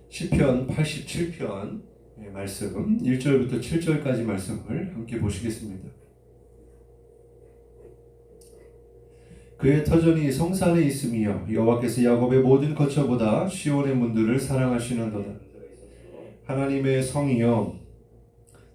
시편 87편 말씀 1절부터 7절까지 말씀을 함께 보시겠습니다. 그의 터전이 성산에 있으며 여호와께서 야곱의 모든 거처보다 시온의 문들을 사랑하시는도다. 하나님의 성이여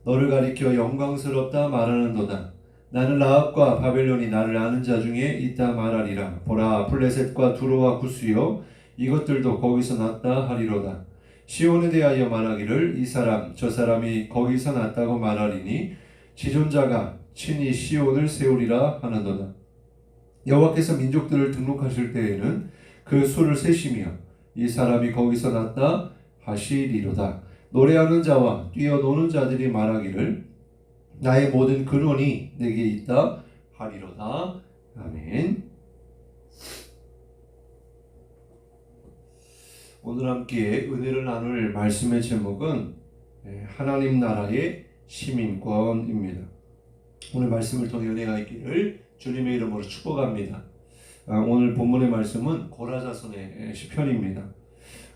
너를 가리켜 영광스럽다 말하는도다. 나는 라합과 바벨론이 나를 아는 자 중에 있다 말하리라. 보라, 블레셋과 두로와 구스여 이것들도 거기서 났다 하리로다. 시온에 대하여 말하기를 이 사람 저 사람이 거기서 났다고 말하리니 지존자가 친히 시온을 세우리라 하는도다. 여호와께서 민족들을 등록하실 때에는 그 수를 세시며 이 사람이 거기서 났다 하시리로다. 노래하는 자와 뛰어노는 자들이 말하기를 나의 모든 근원이 내게 있다 하리로다. 아멘. 오늘 함께 은혜를 나눌 말씀의 제목은 하나님 나라의 시민권입니다. 오늘 말씀을 통해 은혜가 있기를 주님의 이름으로 축복합니다. 오늘 본문의 말씀은 고라자손의 시편입니다.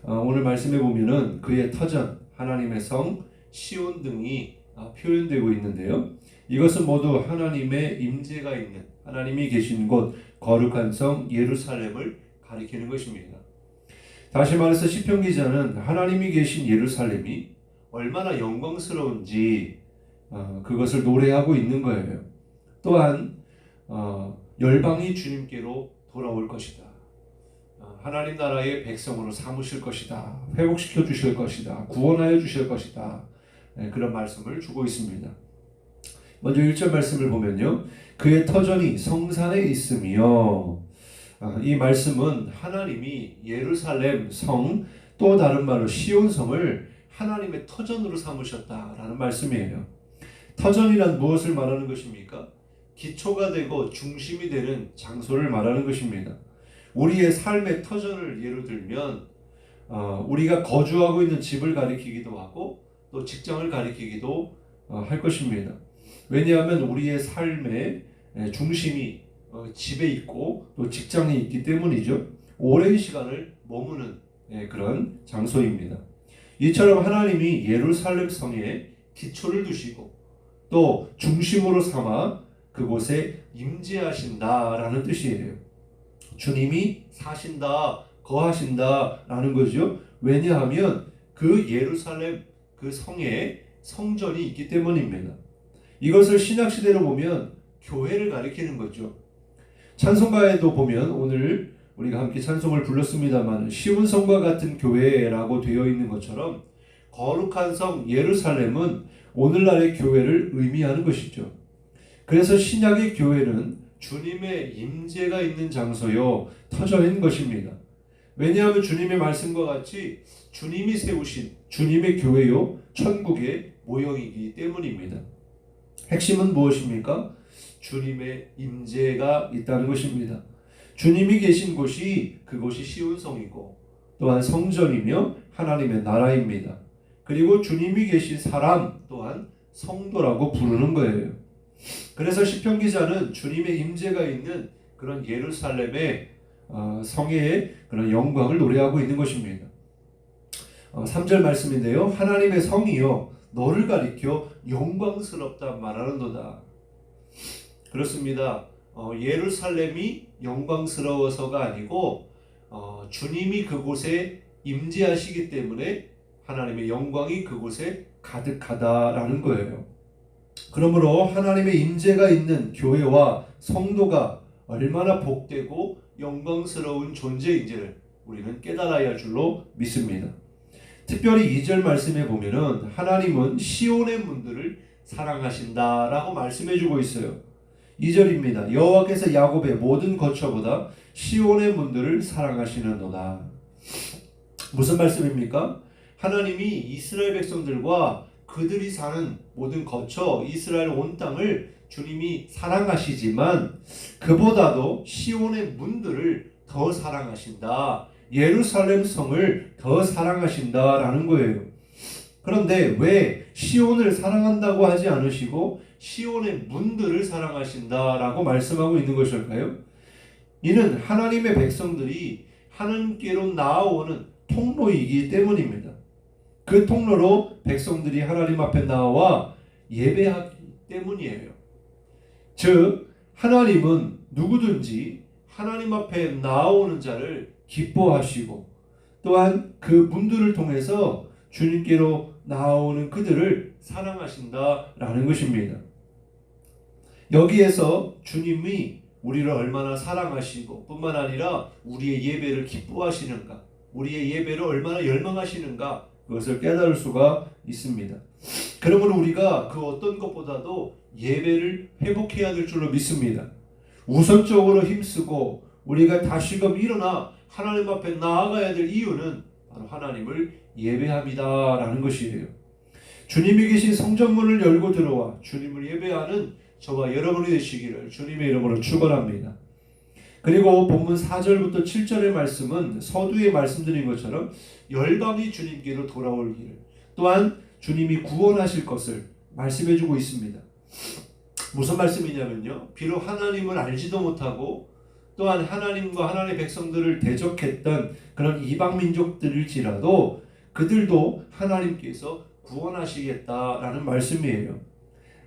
오늘 말씀에 보면은 그의 터전, 하나님의 성, 시온 등이 표현되고 있는데요. 이것은 모두 하나님의 임재가 있는, 하나님이 계신 곳, 거룩한 성 예루살렘을 가리키는 것입니다. 다시 말해서 시편 기자는 하나님이 계신 예루살렘이 얼마나 영광스러운지 그것을 노래하고 있는 거예요. 또한 열방이 주님께로 돌아올 것이다. 하나님 나라의 백성으로 삼으실 것이다. 회복시켜 주실 것이다. 구원하여 주실 것이다. 그런 말씀을 주고 있습니다. 먼저 1절 말씀을 보면요. 그의 터전이 성산에 있으며, 이 말씀은 하나님이 예루살렘 성, 또 다른 말로 시온 성을 하나님의 터전으로 삼으셨다라는 말씀이에요. 터전이란 무엇을 말하는 것입니까? 기초가 되고 중심이 되는 장소를 말하는 것입니다. 우리의 삶의 터전을 예로 들면 우리가 거주하고 있는 집을 가리키기도 하고 또 직장을 가리키기도 할 것입니다. 왜냐하면 우리의 삶의 중심이 집에 있고 또 직장에 있기 때문이죠. 오랜 시간을 머무는 그런 장소입니다. 이처럼 하나님이 예루살렘 성에 기초를 두시고 또 중심으로 삼아 그곳에 임재하신다라는 뜻이에요. 주님이 사신다, 거하신다라는 거죠. 왜냐하면 그 예루살렘 그 성에 성전이 있기 때문입니다. 이것을 신약시대로 보면 교회를 가리키는 거죠. 찬송가에도 보면 오늘 우리가 함께 찬송을 불렀습니다만 시온 성과 같은 교회라고 되어 있는 것처럼 거룩한 성 예루살렘은 오늘날의 교회를 의미하는 것이죠. 그래서 신약의 교회는 주님의 임재가 있는 장소요, 터전인 것입니다. 왜냐하면 주님의 말씀과 같이 주님이 세우신 주님의 교회요, 천국의 모형이기 때문입니다. 핵심은 무엇입니까? 주님의 임재가 있다는 것입니다. 주님이 계신 곳이 그곳이 시온성이고 또한 성전이며 하나님의 나라입니다. 그리고 주님이 계신 사람 또한 성도라고 부르는 거예요. 그래서 시편 기자는 주님의 임재가 있는 그런 예루살렘의 성의 그런 영광을 노래하고 있는 것입니다. 3절 말씀인데요. 하나님의 성이여 너를 가리켜 영광스럽다 말하는도다. 그렇습니다. 예루살렘이 영광스러워서가 아니고 주님이 그곳에 임재하시기 때문에 하나님의 영광이 그곳에 가득하다라는 거예요. 그러므로 하나님의 임재가 있는 교회와 성도가 얼마나 복되고 영광스러운 존재인지를 우리는 깨달아야 할 줄로 믿습니다. 특별히 2절 말씀에 보면은 하나님은 시온의 문들을 사랑하신다라고 말씀해주고 있어요. 2절입니다. 여호와께서 야곱의 모든 거처보다 시온의 문들을 사랑하시는도다. 무슨 말씀입니까? 하나님이 이스라엘 백성들과 그들이 사는 모든 거처 이스라엘 온 땅을 주님이 사랑하시지만 그보다도 시온의 문들을 더 사랑하신다. 예루살렘 성을 더 사랑하신다라는 거예요. 그런데 왜 시온을 사랑한다고 하지 않으시고 시온의 문들을 사랑하신다라고 말씀하고 있는 것일까요? 이는 하나님의 백성들이 하나님께로 나아오는 통로이기 때문입니다. 그 통로로 백성들이 하나님 앞에 나와 예배하기 때문이에요. 즉 하나님은 누구든지 하나님 앞에 나오는 자를 기뻐하시고 또한 그 문들을 통해서 주님께로 나오는 그들을 사랑하신다라는 것입니다. 여기에서 주님이 우리를 얼마나 사랑하시고 뿐만 아니라 우리의 예배를 기뻐하시는가, 우리의 예배를 얼마나 열망하시는가, 그것을 깨달을 수가 있습니다. 그러므로 우리가 그 어떤 것보다도 예배를 회복해야 될 줄로 믿습니다. 우선적으로 힘쓰고 우리가 다시금 일어나 하나님 앞에 나아가야 될 이유는 바로 하나님을 예배합니다라는 것이에요. 주님이 계신 성전문을 열고 들어와 주님을 예배하는 저와 여러분이 되시기를 주님의 이름으로 축원합니다. 그리고 본문 4절부터 7절의 말씀은 서두에 말씀드린 것처럼 열방이 주님께로 돌아올 길, 또한 주님이 구원하실 것을 말씀해주고 있습니다. 무슨 말씀이냐면요, 비록 하나님을 알지도 못하고 또한 하나님과 하나님의 백성들을 대적했던 그런 이방 민족들일지라도 그들도 하나님께서 구원하시겠다라는 말씀이에요.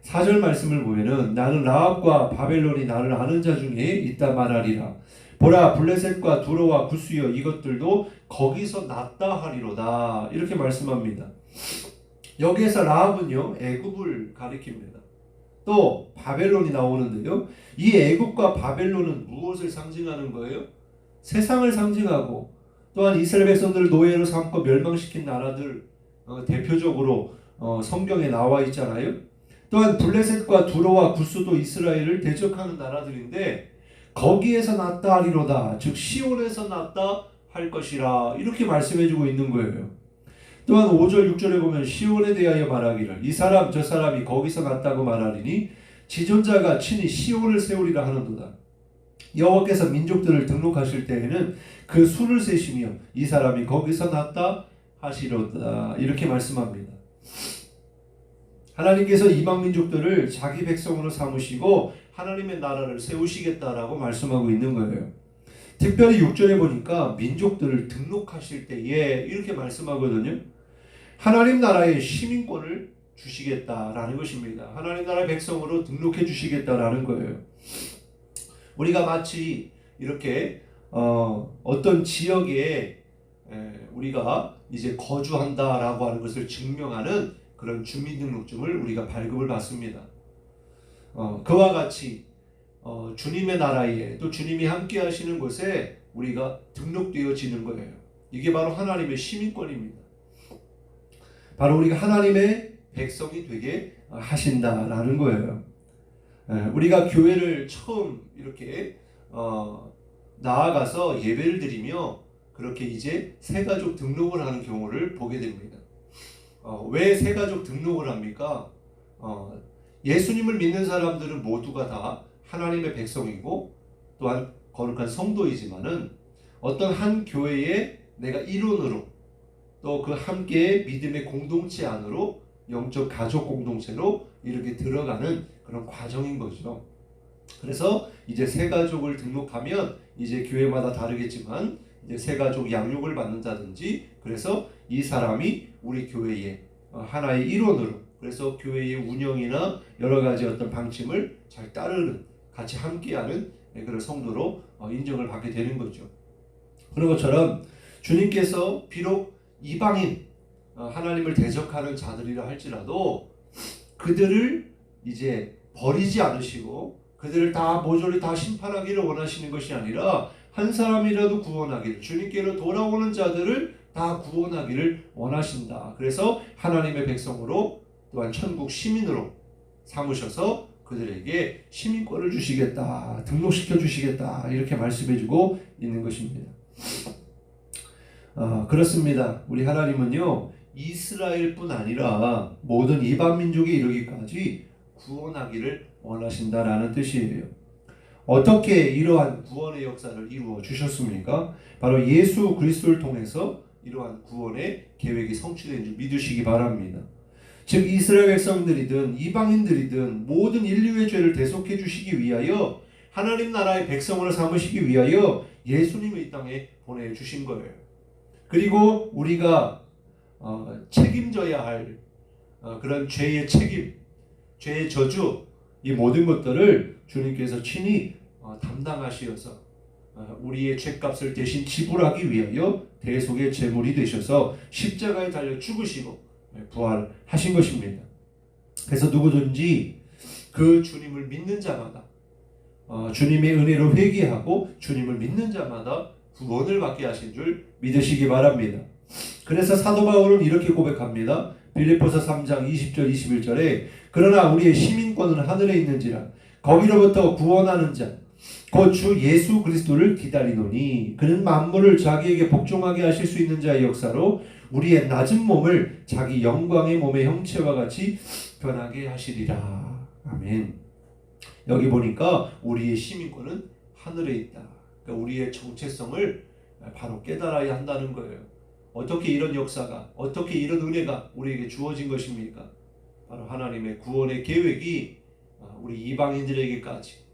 4절 말씀을 보면은 나는 라합과 바벨론이 나를 아는 자 중에 있다 말하리라. 보라, 블레셋과 두로와 구스여 이것들도 거기서 났다 하리로다. 이렇게 말씀합니다. 여기에서 라합은요, 애굽을 가리킵니다. 또 바벨론이 나오는데요, 이 애굽과 바벨론은 무엇을 상징하는 거예요? 세상을 상징하고 또한 이스라엘 백성들을 노예로 삼고 멸망시킨 나라들, 대표적으로 성경에 나와 있잖아요. 또한 블레셋과 두로와 구스도 이스라엘을 대적하는 나라들인데 거기에서 났다 하리로다, 즉 시온에서 났다 할 것이라, 이렇게 말씀해주고 있는 거예요. 또한 5절 6절에 보면 시온에 대하여 말하기를 이 사람 저 사람이 거기서 났다고 말하리니 지존자가 친히 시온을 세우리라 하는도다. 여호와께서 민족들을 등록하실 때에는 그 수를 세시며 이 사람이 거기서 났다 하시로다, 이렇게 말씀합니다. 하나님께서 이방 민족들을 자기 백성으로 삼으시고 하나님의 나라를 세우시겠다라고 말씀하고 있는 거예요. 특별히 6절에 보니까 민족들을 등록하실 때에 이렇게 말씀하거든요. 하나님 나라의 시민권을 주시겠다라는 것입니다. 하나님 나라의 백성으로 등록해 주시겠다라는 거예요. 우리가 마치 이렇게 어떤 지역에 우리가 이제 거주한다라고 하는 것을 증명하는 그런 주민등록증을 우리가 발급을 받습니다. 그와 같이 주님의 나라에 또 주님이 함께 하시는 곳에 우리가 등록되어지는 거예요. 이게 바로 하나님의 시민권입니다. 바로 우리가 하나님의 백성이 되게 하신다라는 거예요. 우리가 교회를 처음 이렇게 나아가서 예배를 드리며 그렇게 이제 새가족 등록을 하는 경우를 보게 됩니다. 왜 새가족 등록을 합니까? 예수님을 믿는 사람들은 모두가 다 하나님의 백성이고 또한 거룩한 성도이지만은 어떤 한 교회에 내가 일원으로 또 그 함께 믿음의 공동체 안으로 영적 가족 공동체로 이렇게 들어가는 그런 과정인 거죠. 그래서 이제 새가족을 등록하면 이제 교회마다 다르겠지만 이제 새가족 양육을 받는다든지, 그래서 이 사람이 우리 교회의 하나의 일원으로, 그래서 교회의 운영이나 여러 가지 어떤 방침을 잘 따르는, 같이 함께하는 그런 성도로 인정을 받게 되는 거죠. 그런 것처럼 주님께서 비록 이방인, 하나님을 대적하는 자들이라 할지라도 그들을 이제 버리지 않으시고 그들을 다 모조리 다 심판하기를 원하시는 것이 아니라 한 사람이라도 구원하기를, 주님께로 돌아오는 자들을 다 구원하기를 원하신다. 그래서 하나님의 백성으로 또한 천국 시민으로 삼으셔서 그들에게 시민권을 주시겠다, 등록시켜 주시겠다, 이렇게 말씀해주고 있는 것입니다. 그렇습니다. 우리 하나님은요, 이스라엘뿐 아니라 모든 이방 민족에 이르기까지 구원하기를 원하신다라는 뜻이에요. 어떻게 이러한 구원의 역사를 이루어 주셨습니까? 바로 예수 그리스도를 통해서 이러한 구원의 계획이 성취된 줄 믿으시기 바랍니다. 즉 이스라엘 백성들이든 이방인들이든 모든 인류의 죄를 대속해 주시기 위하여 하나님 나라의 백성으로 삼으시기 위하여 예수님을 이 땅에 보내주신 거예요. 그리고 우리가 책임져야 할 그런 죄의 책임, 죄의 저주, 이 모든 것들을 주님께서 친히 담당하시어서 우리의 죄값을 대신 지불하기 위하여 대속의 제물이 되셔서 십자가에 달려 죽으시고 부활하신 것입니다. 그래서 누구든지 그 주님을 믿는 자마다 주님의 은혜로 회개하고 주님을 믿는 자마다 구원을 받게 하신 줄 믿으시기 바랍니다. 그래서 사도 바울은 이렇게 고백합니다. 빌립보서 3장 20절 21절에 그러나 우리의 시민권은 하늘에 있는지라 거기로부터 구원하는 자 곧 주 예수 그리스도를 기다리노니 그는 만물을 자기에게 복종하게 하실 수 있는 자의 역사로 우리의 낮은 몸을 자기 영광의 몸의 형체와 같이 변하게 하시리라. 아멘. 여기 보니까 우리의 시민권은 하늘에 있다. 그러니까 우리의 정체성을 바로 깨달아야 한다는 거예요. 어떻게 이런 역사가, 어떻게 이런 은혜가 우리에게 주어진 것입니까? 바로 하나님의 구원의 계획이 우리 이방인들에게까지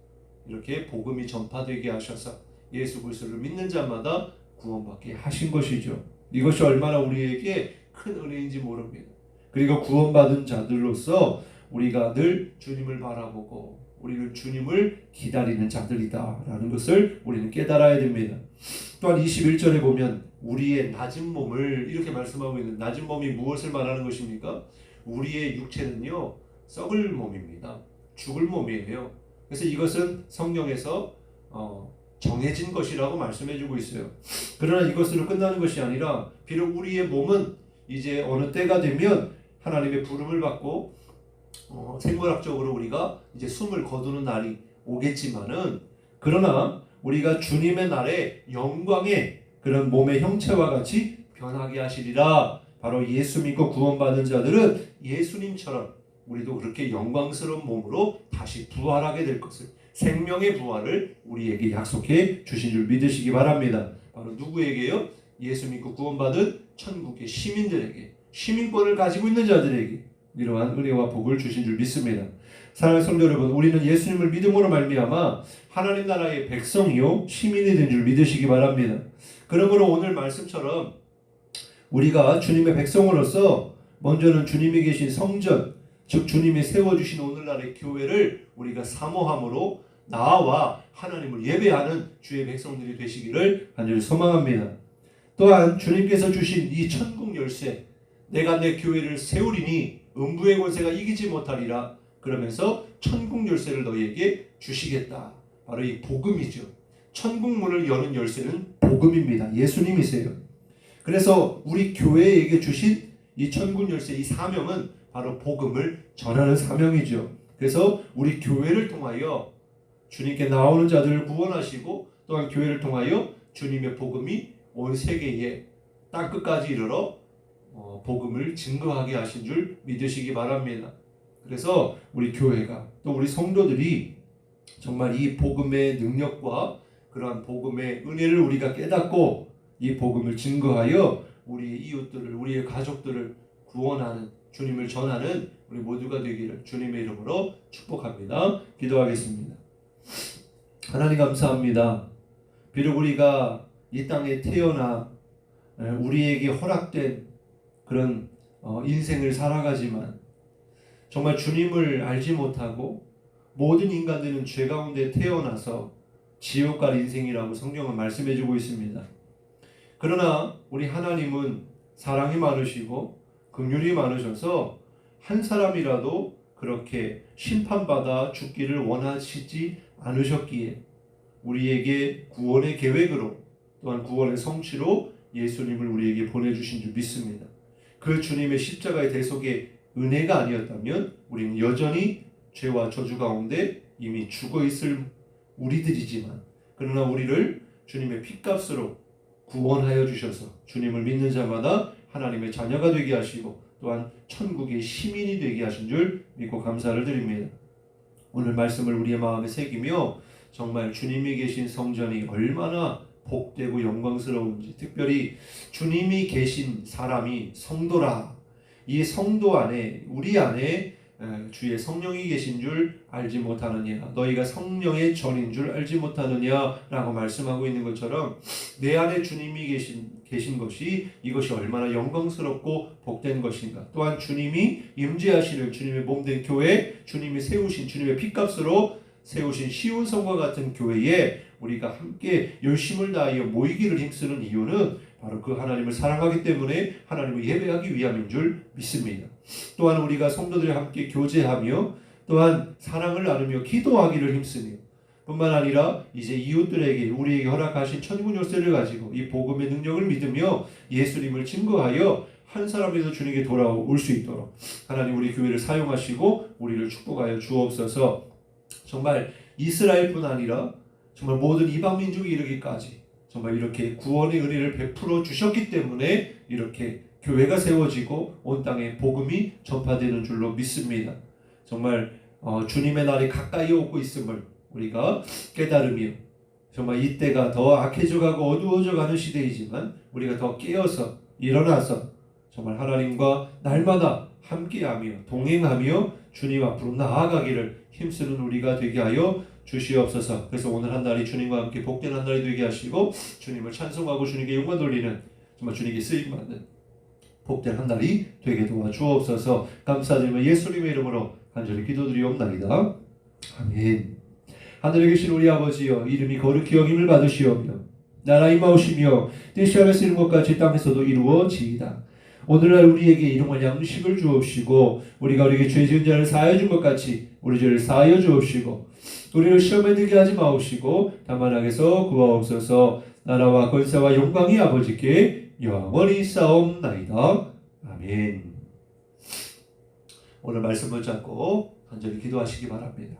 이렇게 복음이 전파되게 하셔서 예수 그리스도를 믿는 자마다 구원받게 하신 것이죠. 이것이 얼마나 우리에게 큰 은혜인지 모릅니다. 그리고 구원받은 자들로서 우리가 늘 주님을 바라보고 우리는 주님을 기다리는 자들이다라는 것을 우리는 깨달아야 됩니다. 또한 21절에 보면 우리의 낮은 몸을 이렇게 말씀하고 있는 낮은 몸이 무엇을 말하는 것입니까? 우리의 육체는요 썩을 몸입니다. 죽을 몸이에요. 그래서 이것은 성경에서 정해진 것이라고 말씀해주고 있어요. 그러나 이것으로 끝나는 것이 아니라 비록 우리의 몸은 이제 어느 때가 되면 하나님의 부름을 받고 생물학적으로 우리가 이제 숨을 거두는 날이 오겠지만은 그러나 우리가 주님의 날에 영광의 그런 몸의 형체와 같이 변하게 하시리라. 바로 예수 믿고 구원받은 자들은 예수님처럼 우리도 그렇게 영광스러운 몸으로 다시 부활하게 될 것을, 생명의 부활을 우리에게 약속해 주신 줄 믿으시기 바랍니다. 바로 누구에게요? 예수 믿고 구원받은 천국의 시민들에게, 시민권을 가지고 있는 자들에게 이러한 은혜와 복을 주신 줄 믿습니다. 사랑하는 성도 여러분, 우리는 예수님을 믿음으로 말미암아 하나님 나라의 백성이요 시민이 된 줄 믿으시기 바랍니다. 그러므로 오늘 말씀처럼 우리가 주님의 백성으로서 먼저는 주님이 계신 성전, 즉 주님이 세워주신 오늘날의 교회를 우리가 사모함으로 나와 하나님을 예배하는 주의 백성들이 되시기를 간절히 소망합니다. 또한 주님께서 주신 이 천국 열쇠, 내가 내 교회를 세우리니 음부의 권세가 이기지 못하리라, 그러면서 천국 열쇠를 너희에게 주시겠다. 바로 이 복음이죠. 천국 문을 여는 열쇠는 복음입니다. 예수님이세요. 그래서 우리 교회에게 주신 이 천국 열쇠, 이 사명은 바로 복음을 전하는 사명이죠. 그래서 우리 교회를 통하여 주님께 나오는 자들을 구원하시고 또한 교회를 통하여 주님의 복음이 온 세계에 땅끝까지 이르러 복음을 증거하게 하신 줄 믿으시기 바랍니다. 그래서 우리 교회가 또 우리 성도들이 정말 이 복음의 능력과 그러한 복음의 은혜를 우리가 깨닫고 이 복음을 증거하여 우리의 이웃들을, 우리의 가족들을 구원하는, 주님을 전하는 우리 모두가 되기를 주님의 이름으로 축복합니다. 기도하겠습니다. 하나님 감사합니다. 비록 우리가 이 땅에 태어나 우리에게 허락된 그런 인생을 살아가지만 정말 주님을 알지 못하고 모든 인간들은 죄 가운데 태어나서 지옥 갈 인생이라고 성경은 말씀해주고 있습니다. 그러나 우리 하나님은 사랑이 많으시고 긍휼이 많으셔서 한 사람이라도 그렇게 심판받아 죽기를 원하시지 않으셨기에 우리에게 구원의 계획으로 또한 구원의 성취로 예수님을 우리에게 보내주신 줄 믿습니다. 그 주님의 십자가의 대속의 은혜가 아니었다면 우리는 여전히 죄와 저주 가운데 이미 죽어있을 우리들이지만, 그러나 우리를 주님의 핏값으로 구원하여 주셔서 주님을 믿는 자마다 하나님의 자녀가 되게 하시고 또한 천국의 시민이 되게 하신 줄 믿고 감사를 드립니다. 오늘 말씀을 우리의 마음에 새기며 정말 주님이 계신 성전이 얼마나 복되고 영광스러운지, 특별히 주님이 계신 사람이 성도라, 이 성도 안에, 우리 안에 주의 성령이 계신 줄 알지 못하느냐, 너희가 성령의 전인 줄 알지 못하느냐라고 말씀하고 있는 것처럼 내 안에 주님이 계신 것이 이것이 얼마나 영광스럽고 복된 것인가. 또한 주님이 임재하시는 주님의 몸된 교회, 주님이 세우신 주님의 핏값으로 세우신 시온성과 같은 교회에 우리가 함께 열심을 다하여 모이기를 힘쓰는 이유는 바로 그 하나님을 사랑하기 때문에 하나님을 예배하기 위함인 줄 믿습니다. 또한 우리가 성도들이 함께 교제하며 또한 사랑을 나누며 기도하기를 힘쓰며 뿐만 아니라 이제 이웃들에게 우리에게 허락하신 천군 열쇠를 가지고 이 복음의 능력을 믿으며 예수님을 증거하여 한 사람에서 주님께 돌아올 수 있도록 하나님 우리 교회를 사용하시고 우리를 축복하여 주옵소서. 정말 이스라엘뿐 아니라 정말 모든 이방 민족이 이르기까지 정말 이렇게 구원의 은혜를 베풀어 주셨기 때문에 이렇게 교회가 세워지고 온 땅에 복음이 전파되는 줄로 믿습니다. 정말 주님의 날이 가까이 오고 있음을 우리가 깨달으며 정말 이때가 더 악해져가고 어두워져가는 시대이지만 우리가 더 깨어서 일어나서 정말 하나님과 날마다 함께하며 동행하며 주님 앞으로 나아가기를 힘쓰는 우리가 되게 하여 주시옵소서. 그래서 오늘 한 날이 주님과 함께 복된 한 날이 되게 하시고 주님을 찬송하고 주님께 영광 돌리는 정말 주님께 쓰임받는 복된 한 날이 되게 도와주옵소서. 감사드리며 예수님의 이름으로 간절히 기도드리옵나이다. 아멘. 하늘에 계신 우리 아버지여, 이름이 거룩히 여김을 받으시오며 나라 임하오시며 뜻이 하늘에서 이룬 것 같이 땅에서도 이루어지이다. 오늘날 우리에게 일용할 양식을 주옵시고 우리가 우리에게 죄 지은 자를 사하여 준 것 같이 우리 죄를 사하여 주옵시고 우리를 시험에 들게 하지 마옵시고 다만 악에서 구하옵소서. 나라와 권세와 영광이 아버지께 영원히 싸움나이다. 아멘. 오늘 말씀 붙잡고 간절히 기도하시기 바랍니다.